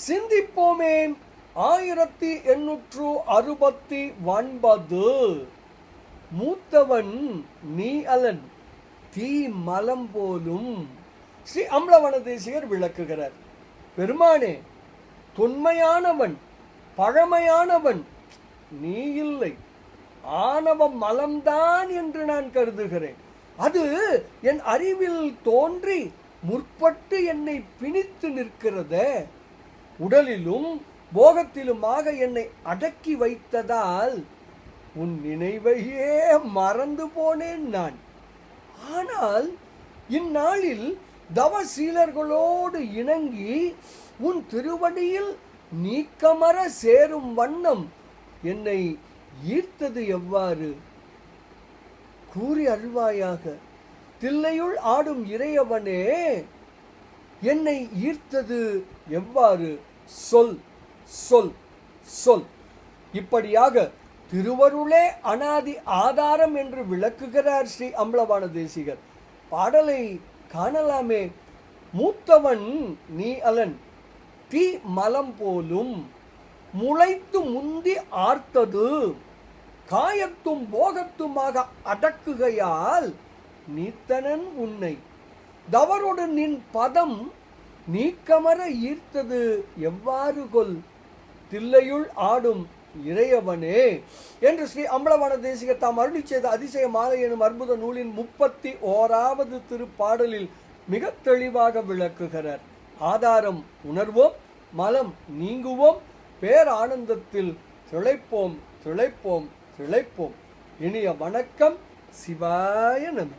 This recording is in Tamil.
சிந்திப்போமே. 1869 மூத்தவன் நீ அலன் தீ மலம் போலும். ஸ்ரீ அம்பலவாண தேசிகர் விளக்குகிறார். பெருமானே, தொன்மையானவன் பழமையானவன் நீ இல்லை, ஆணவ மலம்தான் என்று நான் கருதுகிறேன். அது என் அறிவில் தோன்றி முற்பட்டு என்னை பிணித்து நிற்கிறதே. உடலிலும் போகத்திலுமாக என்னை அடக்கி வைத்ததால் உன் நினைவையே மறந்து போனேன் நான். ஆனால் இந்நாளில் தவசீலர்களோடு இணங்கி உன் திருவடியில் நீக்கமர சேரும் வண்ணம் என்னை ஈர்த்தது எவ்வாறு? கூறி அருள்வாயாக. தில்லையுள் ஆடும் இறையவனே, என்னை ஈர்த்தது எவ்வாறு? சொல் சொல் சொல். இப்படியாக திருவருளே அனாதி ஆதாரம் என்று விளக்குகிறார் ஸ்ரீ அம்பலவாண தேசிகர். பாடலை காணலாமே. மூத்தவன் நீ அலன் தீ மலம் போலும், முளைத்து முந்தி ஆர்த்தது காயத்தும் போகத்துமாக அடக்குகையால் நீத்தனன் உன்னை. தவறோடு நின் பதம் நீக்கமர ஈர்த்தது எவ்வாறு கொல்? தில்லையுள் ஆடும் இறையவனே என்று ஸ்ரீ அம்பலவாண தேசிகர் தாம் அருளி செய்த அதிசய மாலை எனும் அற்புத நூலின் 31வது திருப்பாடலில் மிக தெளிவாக விளக்குகிறார். ஆதாரம் உணர்வோம், மலம் நீங்குவோம், பேரானந்தத்தில் திளைப்போம் திளைப்போம் திளைப்போம். இனிய வணக்கம். சிவாய நம.